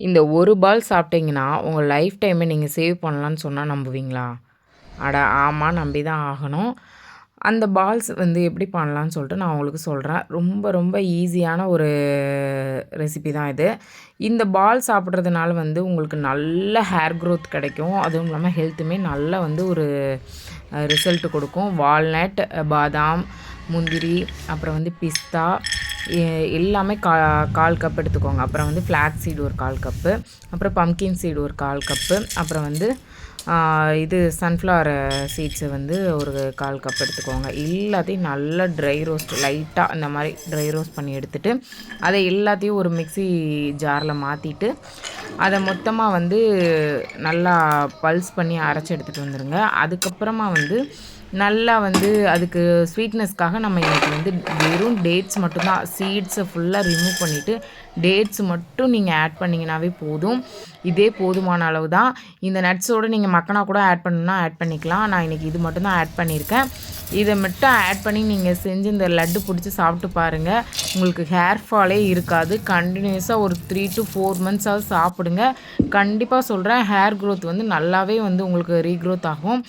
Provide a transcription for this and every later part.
இந்த ஒரு பால் சாப்பிட்டீங்கன்னா, உங்க லைஃப் டைமே நீங்க சேவ் பண்ணலான்னு சொன்னா நம்புவீங்களா? அட ஆமா, நம்பி தான் ஆகணும். அந்த பால்ஸ் வந்து எப்படி பண்ணலான்னு சொல்லிட்டு நான் உங்களுக்கு சொல்றேன். ரொம்ப ரொம்ப ஈஸியான ஒரு ரெசிபி தான் இது. இந்த பால் சாப்பிட்றதுனால வந்து உங்களுக்கு நல்ல ஹேர் குரோத் கிடைக்கும். அதுவும் இல்லாம ஹெல்த்துமே நல்ல வந்து ஒரு ரிசல்ட் கொடுக்கும். வால்நட், பாதாம், முந்திரி, அப்புறம் வந்து பிஸ்தா எ எல்லாமே 1/4 கப் எடுத்துக்கோங்க. அப்புறம் வந்து ஃப்ளாக்ஸ் சீடு ஒரு 1/4 கப்பு, அப்புறம் பம்ப்கின் சீடு ஒரு 1/4 கப்பு, அப்புறம் வந்து இது சன்ஃப்ளவர் சீட்ஸு வந்து ஒரு 1/4 கப் எடுத்துக்கோங்க. எல்லாத்தையும் நல்லா ட்ரை ரோஸ்ட் லைட்டாக இந்த மாதிரி ட்ரை ரோஸ்ட் பண்ணி எடுத்துகிட்டு, அதை எல்லாத்தையும் ஒரு மிக்ஸி ஜாரில் மாற்றிட்டு, அதை மொத்தமாக வந்து நல்லா பல்ஸ் பண்ணி அரைச்சி எடுத்துகிட்டு வந்துடுங்க. அதுக்கப்புறமா வந்து நல்லா வந்து அதுக்கு ஸ்வீட்னஸ்க்காக நம்ம இன்றைக்கி வந்து வெறும் டேட்ஸ் மட்டும்தான், சீட்ஸை ஃபுல்லாக ரிமூவ் பண்ணிவிட்டு டேட்ஸ் மட்டும் நீங்கள் ஆட் பண்ணிங்கனாவே போதும். இதே போதுமான அளவு தான். இந்த நட்ஸோடு நீங்கள் மக்கனா கூட ஆட் பண்ணணுன்னா ஆட் பண்ணிக்கலாம். நான் இன்றைக்கி இது மட்டும் தான் ஆட் பண்ணியிருக்கேன். இதை மட்டும் ஆட் பண்ணி நீங்கள் செஞ்சு இந்த லட்டு பிடிச்சி சாப்பிட்டு பாருங்கள். உங்களுக்கு ஹேர் ஃபாலே இருக்காது. கண்டினியூஸாக ஒரு 3 to 4 மந்த்ஸாவது சாப்பிடுங்க. கண்டிப்பாக சொல்கிறேன், ஹேர் க்ரோத் வந்து நல்லாவே வந்து உங்களுக்கு ரீக்ரோத் ஆகும்.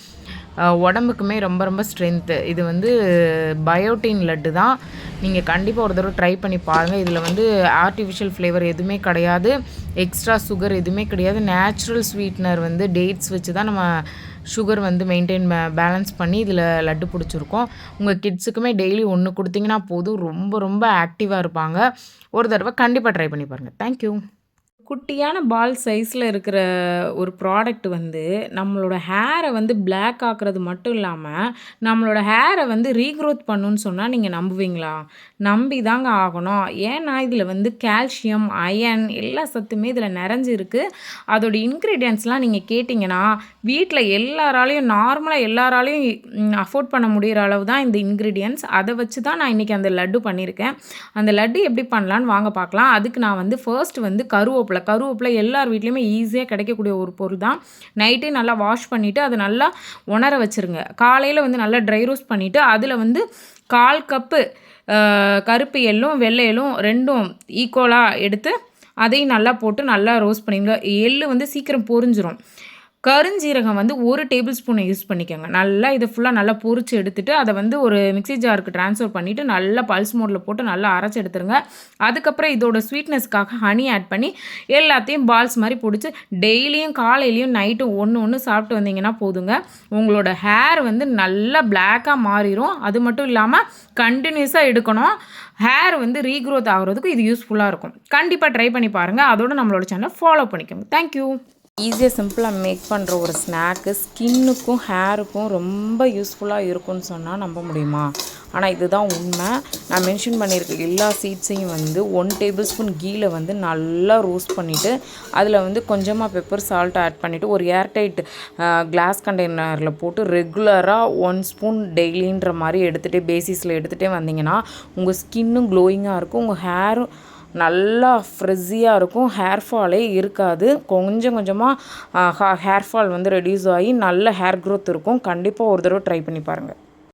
உடம்புக்குமே ரொம்ப ரொம்ப ஸ்ட்ரென்த்து. இது வந்து பயோட்டின் லட்டு தான். நீங்கள் கண்டிப்பாக ஒரு தடவை ட்ரை பண்ணி பாருங்கள். இதில் வந்து ஆர்டிஃபிஷியல் ஃப்ளேவர் எதுவுமே கிடையாது. எக்ஸ்ட்ரா சுகர் எதுவுமே கிடையாது. நேச்சுரல் ஸ்வீட்னர் வந்து டேட்ஸ் வச்சு தான் நம்ம சுகர் வந்து பேலன்ஸ் பண்ணி இதில் லட்டு பிடிச்சிருக்கோம். உங்கள் கிட்ஸுக்குமே டெய்லி ஒன்று கொடுத்தீங்கன்னா போதும், ரொம்ப ரொம்ப ஆக்டிவாக இருப்பாங்க. ஒரு தடவை கண்டிப்பாக ட்ரை பண்ணி பாருங்கள். தேங்க்யூ. குட்டியான பால் சைஸில் இருக்கிற ஒரு ப்ராடக்ட் வந்து நம்மளோட ஹேரை வந்து பிளாக் ஆக்குறது மட்டும் இல்லாமல் நம்மளோட ஹேரை வந்து ரீக்ரோத் பண்ணுன்னு சொன்னால் நீங்கள் நம்புவீங்களா? நம்பி தாங்க ஆகணும். ஏன்னா இதில் வந்து கால்சியம், அயன் எல்லா சத்துமே இதில் நிறைஞ்சிருக்கு. அதோட இன்க்ரீடியன்ட்ஸ்லாம் நீங்கள் கேட்டிங்கன்னா வீட்டில் நார்மலாக எல்லாராலையும் அஃபோர்ட் பண்ண முடிகிற அளவு தான் இந்த இன்க்ரீடியன்ட்ஸ். அதை வச்சு தான் நான் இன்றைக்கி அந்த லட்டு பண்ணியிருக்கேன். அந்த லட்டு எப்படி பண்ணலான்னு வாங்க பார்க்கலாம். அதுக்கு நான் வந்து ஃபர்ஸ்ட் வந்து கருவேப்பிலை எல்லார் வீட்லேயுமே ஈஸியாக கிடைக்கக்கூடிய ஒரு பொருள் தான். நைட்டே நல்லா வாஷ் பண்ணிவிட்டு அதை நல்லா உணர வச்சுருங்க. காலையில் வந்து நல்லா ட்ரை ரோஸ்ட் பண்ணிவிட்டு அதில் வந்து 1/4 கப்பு கருப்பு எள்ளும் வெள்ளை எள்ளும் 2ம் ஈக்குவலாக எடுத்து அதையும் நல்லா போட்டு நல்லா ரோஸ்ட் பண்ணிங்க. எள்ளு வந்து சீக்கிரம் பொரிஞ்சிரும். கருஞ்சீரகம் வந்து 1 டேபிள் ஸ்பூனை யூஸ் பண்ணிக்கோங்க. நல்லா இதை ஃபுல்லாக நல்லா பொரிச்சு எடுத்துகிட்டு அதை வந்து ஒரு மிக்ஸி ஜாருக்கு ட்ரான்ஸ்ஃபர் பண்ணிவிட்டு நல்லா பல்ஸ் மோடில் போட்டு நல்லா அரைச்சி எடுத்துருங்க. அதுக்கப்புறம் இதோட ஸ்வீட்னஸ்க்காக ஹனி ஆட் பண்ணி எல்லாத்தையும் பால்ஸ் மாதிரி பிடிச்சி டெய்லியும் காலையிலையும் நைட்டும் ஒன்று சாப்பிட்டு வந்தீங்கன்னா போதுங்க. உங்களோட ஹேர் வந்து நல்லா பிளாக்காக மாறிடும். அது மட்டும் இல்லாமல் கண்டினியூஸாக எடுக்கணும். ஹேர் வந்து ரீக்ரோத் ஆகிறதுக்கு இது யூஸ்ஃபுல்லாக இருக்கும். கண்டிப்பாக ட்ரை பண்ணி பாருங்கள். அதோட நம்மளோட சேனலை ஃபாலோ பண்ணிக்கோங்க. தேங்க்யூ. ஈஸியாக சிம்பிளாக மேக் பண்ணுற ஒரு ஸ்நாக்கு ஸ்கின்னுக்கும் ஹேருக்கும் ரொம்ப யூஸ்ஃபுல்லாக இருக்கும்னு சொன்னால் நம்ப முடியுமா? ஆனால் இதுதான் உண்மை. நான் மென்ஷன் பண்ணியிருக்க எல்லா சீட்ஸையும் வந்து 1 டேபிள் ஸ்பூன் கீயில் வந்து நல்லா ரோஸ்ட் பண்ணிவிட்டு அதில் வந்து கொஞ்சமாக பெப்பர் சால்ட் ஆட் பண்ணிவிட்டு ஒரு ஏர்டைட் கிளாஸ் கண்டெய்னரில் போட்டு ரெகுலராக 1 ஸ்பூன் டெய்லின்ற மாதிரி பேசிஸில் எடுத்துகிட்டே வந்தீங்கன்னா உங்கள் ஸ்கின்னும் க்ளோயிங்காக இருக்கும். உங்கள் ஹேரும் நல்லா ஃப்ரெஷ்ஷியாக இருக்கும். ஹேர் ஃபாலே இருக்காது. கொஞ்சம் கொஞ்சமாக ஹேர் ஃபால் வந்து ரெடியூஸ் ஆகி நல்ல ஹேர் க்ரோத் இருக்கும். கண்டிப்பாக ஒரு தடவை ட்ரை பண்ணி பாருங்கள்.